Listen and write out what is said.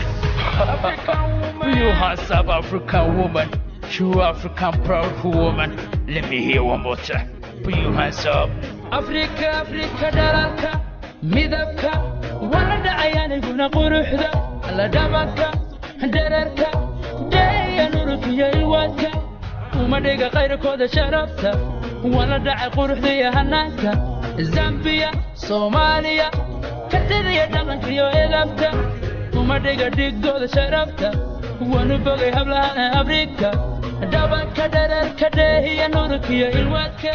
African woman. You handsome African woman. True African proud woman. Let me hear one more time. Put your hands up. Africa, Africa, dalalka, midabka, wala ayani guna quruxda, alla dabaka, dararka, daya nurukiya ilwadka, uma dhiga qayrkooda sharafta, wala dhacay quruxda iyo hanaanka, Zambia, Soomaaliya, katiriya dhaqankiyo edabta, uma dhiga dhigooda sharafta, wanu bogay hablaha Afrika, dabaka, dararka, daya nurukiya ilwadka.